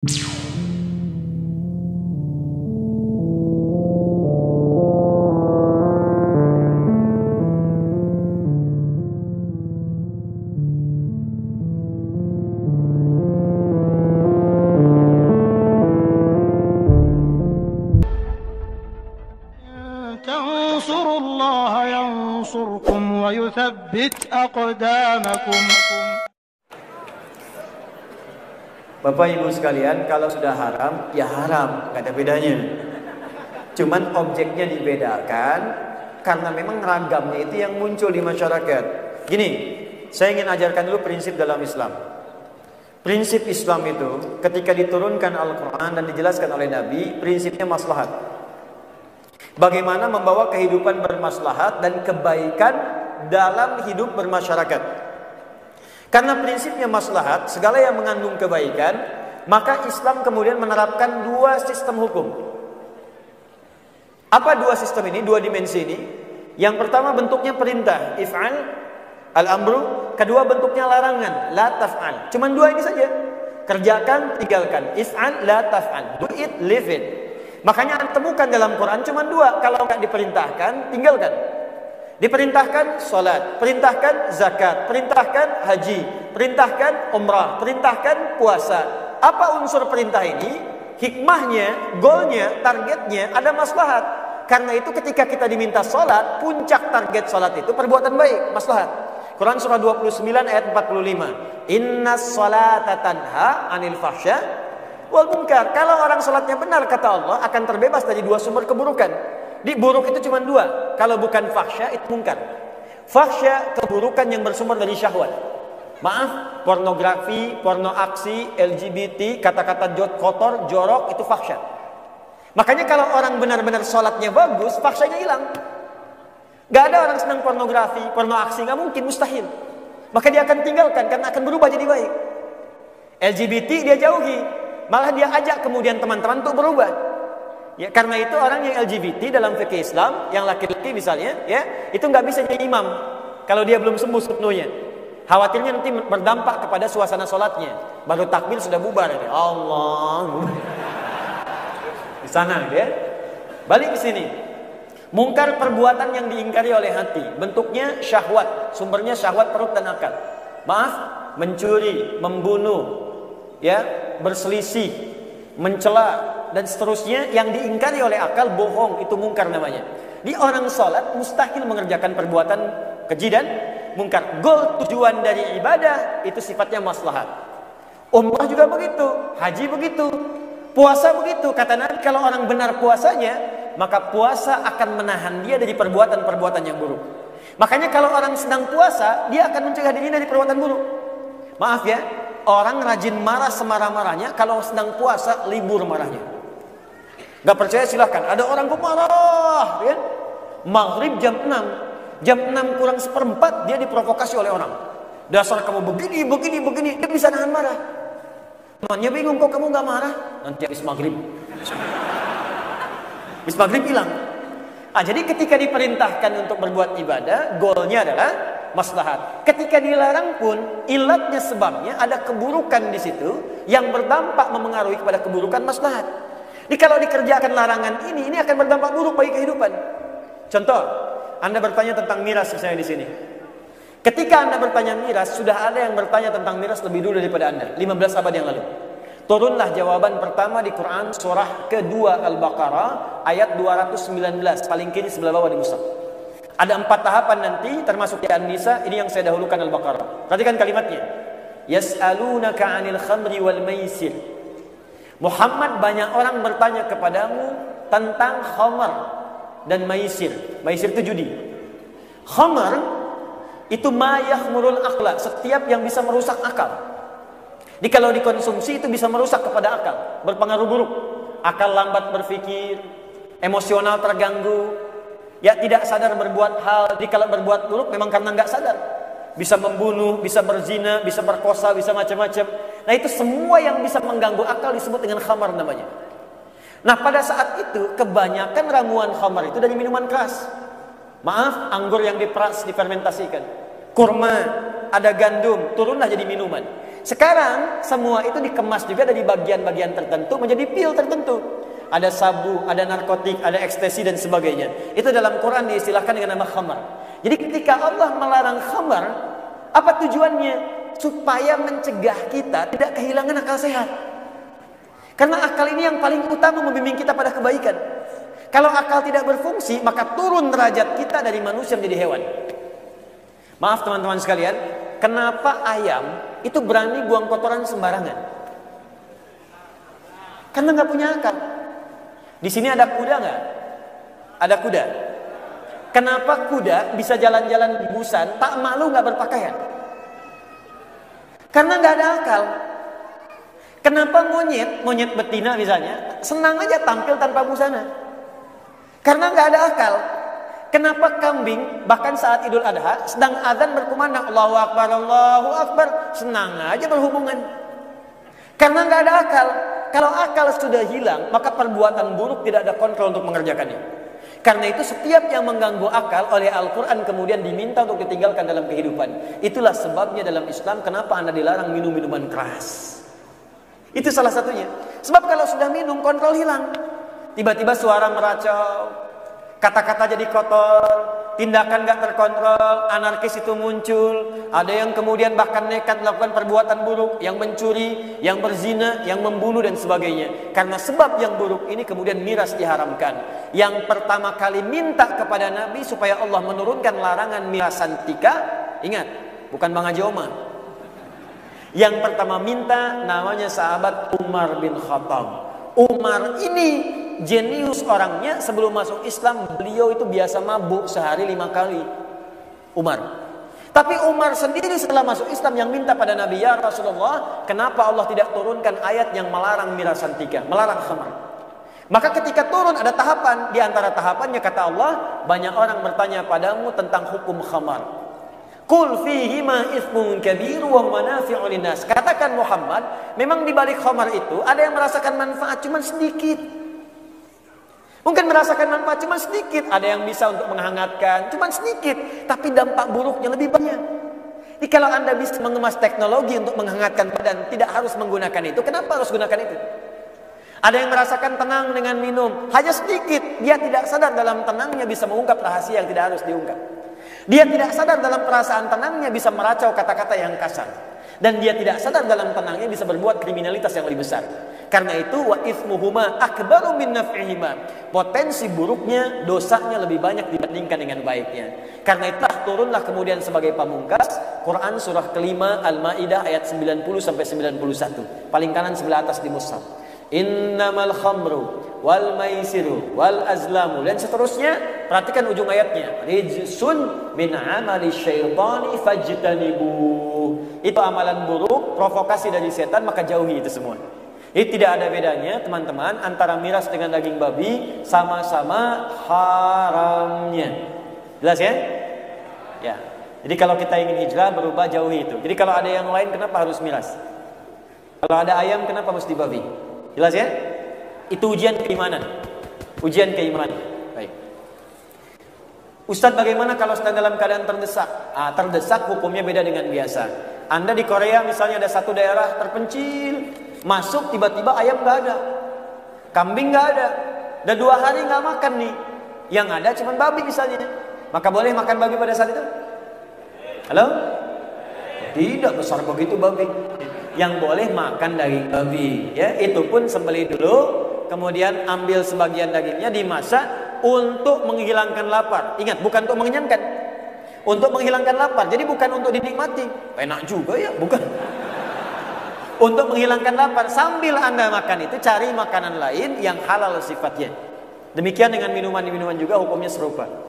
Tansurullaha yansurkum wa yuthabbit aqdamakum. Bapak Ibu sekalian, kalau sudah haram, ya haram, gak ada bedanya. Cuman objeknya dibedakan karena memang ragamnya itu yang muncul di masyarakat. Gini, saya ingin ajarkan dulu prinsip dalam Islam. Prinsip Islam itu ketika diturunkan Al-Quran dan dijelaskan oleh Nabi, prinsipnya maslahat. Bagaimana membawa kehidupan bermaslahat dan kebaikan dalam hidup bermasyarakat. Karena prinsipnya maslahat, segala yang mengandung kebaikan, maka Islam kemudian menerapkan dua sistem hukum. Apa dua sistem ini, dua dimensi ini? Yang pertama bentuknya perintah, if'al, al-amru. Kedua bentuknya larangan, la taf'al. Cuman dua ini saja. Kerjakan, tinggalkan. If'al, la taf'al. Do it, leave it. Makanya temukan dalam Quran cuma dua. Kalau nggak diperintahkan, tinggalkan. Diperintahkan sholat, perintahkan zakat, perintahkan haji, perintahkan umrah, perintahkan puasa. Apa unsur perintah ini? Hikmahnya, goalnya, targetnya ada maslahat. Karena itu ketika kita diminta sholat, puncak target sholat itu perbuatan baik, maslahat. Quran surah 29 ayat 45. Innas sholata tanha anil fahsya wal munkar. Kalau orang sholatnya benar, kata Allah, akan terbebas dari dua sumber keburukan. Di buruk itu cuma dua. Kalau bukan fahsya, itu munkar. Fahsya, keburukan yang bersumber dari syahwat. Maaf, pornografi, porno aksi, LGBT, kata-kata kotor, jorok, itu fahsya. Makanya kalau orang benar-benar sholatnya bagus, fahsyanya hilang. Gak ada orang senang pornografi, porno aksi, gak mungkin, mustahil. Maka dia akan tinggalkan, karena akan berubah jadi baik. LGBT dia jauhi. Malah dia ajak kemudian teman-teman untuk berubah. Ya, karena itu orang yang LGBT dalam fikih Islam, yang laki-laki misalnya, ya, itu nggak bisa jadi imam kalau dia belum sembuh sepenuhnya. Khawatirnya nanti berdampak kepada suasana sholatnya. Baru takbir sudah bubar. Ya. Allah. Di sana, ya. Balik ke sini. Mungkar perbuatan yang diingkari oleh hati, bentuknya syahwat, sumbernya syahwat perut dan akal. Maaf, mencuri, membunuh, ya, berselisih, mencela dan seterusnya yang diingkari oleh akal, bohong, itu mungkar namanya. Di orang sholat mustahil mengerjakan perbuatan keji dan mungkar. Goal tujuan dari ibadah itu sifatnya maslahat. Umrah juga begitu, haji begitu, puasa begitu. Kata Nabi, kalau orang benar puasanya, maka puasa akan menahan dia dari perbuatan-perbuatan yang buruk. Makanya kalau orang sedang puasa, dia akan mencegah dirinya dari perbuatan buruk. Maaf ya, orang rajin marah semarah-marahnya, kalau sedang puasa libur marahnya. Gak percaya silahkan. Ada orang kok marah, ya? Maghrib jam 6, jam 6 kurang seperempat dia diprovokasi oleh orang. Dasar kamu begini, dia bisa nahan marah. Temannya bingung, kok kamu gak marah? Nanti habis maghrib. Habis maghrib hilang. Jadi ketika diperintahkan untuk berbuat ibadah, goalnya adalah maslahat. Ketika dilarang pun, ilatnya, sebabnya ada keburukan di situ yang berdampak memengaruhi kepada keburukan maslahat. Jadi kalau dikerjakan larangan ini akan berdampak buruk bagi kehidupan. Contoh, Anda bertanya tentang miras misalnya di sini. Ketika Anda bertanya miras, sudah ada yang bertanya tentang miras lebih dulu daripada Anda, 15 abad yang lalu. Turunlah jawaban pertama di Quran surah kedua Al-Baqarah ayat 219, paling kiri sebelah bawah di mushaf. Ada 4 tahapan nanti, termasuk di An-Nisa. Ini yang saya dahulukan Al-Baqarah. Perhatikan kalimatnya. Yas'alunaka 'anil khamri wal maisir. Muhammad, banyak orang bertanya kepadamu tentang khamar dan maisir. Maisir itu judi. Khamar itu ma yakhmurul aqla, setiap yang bisa merusak akal. Jadi kalau dikonsumsi itu bisa merusak kepada akal, berpengaruh buruk. Akal lambat berpikir, emosional terganggu, ya tidak sadar berbuat hal. Jadi kalau berbuat buruk memang karena nggak sadar. Bisa membunuh, bisa berzina, bisa berkosa, bisa macam-macam. Nah itu semua yang bisa mengganggu akal disebut dengan khamar namanya. Nah pada saat itu kebanyakan ramuan khamar itu dari minuman keras. Maaf, anggur yang diperas, difermentasikan. Kurma, ada gandum, turunlah jadi minuman. Sekarang semua itu dikemas juga dari bagian-bagian tertentu menjadi pil tertentu. Ada sabu, ada narkotik, ada ekstasi dan sebagainya. Itu dalam Quran diistilahkan dengan nama khamar. Jadi ketika Allah melarang khamar, apa tujuannya? Supaya mencegah kita tidak kehilangan akal sehat. Karena akal ini yang paling utama membimbing kita pada kebaikan. Kalau akal tidak berfungsi, maka turun derajat kita dari manusia menjadi hewan. Maaf teman-teman sekalian, kenapa ayam itu berani buang kotoran sembarangan? Karena nggak punya akal. Di sini ada kuda nggak? Ada kuda. Kenapa kuda bisa jalan-jalan di busan, tak malu nggak berpakaian? Karena nggak ada akal. Kenapa monyet betina misalnya, senang aja tampil tanpa busana? Karena nggak ada akal. Kenapa kambing bahkan saat Idul Adha sedang azan berkumandang Allahu Akbar, senang aja berhubungan? Karena nggak ada akal. Kalau akal sudah hilang, maka perbuatan buruk tidak ada kontrol untuk mengerjakannya. Karena itu setiap yang mengganggu akal oleh Al-Quran kemudian diminta untuk ditinggalkan dalam kehidupan. Itulah sebabnya dalam Islam kenapa Anda dilarang minum minuman keras. Itu salah satunya. Sebab kalau sudah minum, kontrol hilang. Tiba-tiba suara meracau, kata-kata jadi kotor, tindakan gak terkontrol, anarkis itu muncul. Ada yang kemudian bahkan nekat melakukan perbuatan buruk, yang mencuri, yang berzina, yang membunuh dan sebagainya. Karena sebab yang buruk ini kemudian miras diharamkan. Yang pertama kali minta kepada Nabi supaya Allah menurunkan larangan mirasan tika, ingat, bukan Bang Haji Omar. Yang pertama minta namanya sahabat Umar bin Khattab. Umar ini jenius orangnya. Sebelum masuk Islam beliau itu biasa mabuk sehari 5 kali. Umar. Tapi Umar sendiri setelah masuk Islam yang minta pada Nabi, ya Rasulullah, kenapa Allah tidak turunkan ayat yang melarang mirasan tika, melarang khamar? Maka ketika turun ada tahapan. Di antara tahapannya kata Allah, banyak orang bertanya padamu tentang hukum khamar. Qul fihima itsmun kabir wa manafi'u linnas. Katakan Muhammad, memang di balik khamar itu ada yang merasakan manfaat cuma sedikit. Mungkin merasakan manfaat cuma sedikit, ada yang bisa untuk menghangatkan cuma sedikit, tapi dampak buruknya lebih banyak. Jadi kalau Anda bisa mengemas teknologi untuk menghangatkan badan, tidak harus menggunakan itu. Kenapa harus gunakan itu? Ada yang merasakan tenang dengan minum, hanya sedikit, dia tidak sadar dalam tenangnya bisa mengungkap rahasia yang tidak harus diungkap. Dia tidak sadar dalam perasaan tenangnya bisa meracau kata-kata yang kasar. Dan dia tidak sadar dalam tenangnya bisa berbuat kriminalitas yang lebih besar. Karena itu wa itsmuhuma akbaru min naf'ihima. Potensi buruknya, dosanya lebih banyak dibandingkan dengan baiknya. Karena itulah turunlah kemudian sebagai pamungkas Quran surah kelima Al-Maidah ayat 90 sampai 91. Paling kanan sebelah atas di mushaf. Innamal khamru wal maisiru wal azlamu dan seterusnya. Perhatikan ujung ayatnya, rijsun min amali syaitani fajtanibu. Itu amalan buruk, provokasi dari setan, maka jauhi itu semua. Ini tidak ada bedanya teman-teman antara miras dengan daging babi, sama-sama haramnya. Jelas ya? Ya. Jadi kalau kita ingin hijrah berubah, jauhi itu. Jadi kalau ada yang lain kenapa harus miras? Kalau ada ayam kenapa mesti babi? Jelas ya? Itu ujian keimanan. Ujian keimanan. Baik. Ustadz, bagaimana kalau sedang dalam keadaan terdesak? Terdesak hukumnya beda dengan biasa. Anda di Korea misalnya ada satu daerah terpencil, masuk tiba-tiba ayam nggak ada, kambing nggak ada, udah 2 hari nggak makan nih. Yang ada cuma babi misalnya. Maka boleh makan babi pada saat itu? Halo? Tidak besar begitu babi. Yang boleh makan daging babi, ya itu pun sembelih dulu, kemudian ambil sebagian dagingnya dimasak untuk menghilangkan lapar. Ingat, bukan untuk mengenyangkan, untuk menghilangkan lapar. Jadi bukan untuk dinikmati. Enak juga ya, bukan. Untuk menghilangkan lapar. Sambil Anda makan itu cari makanan lain yang halal sifatnya. Demikian dengan minuman-minuman juga hukumnya serupa.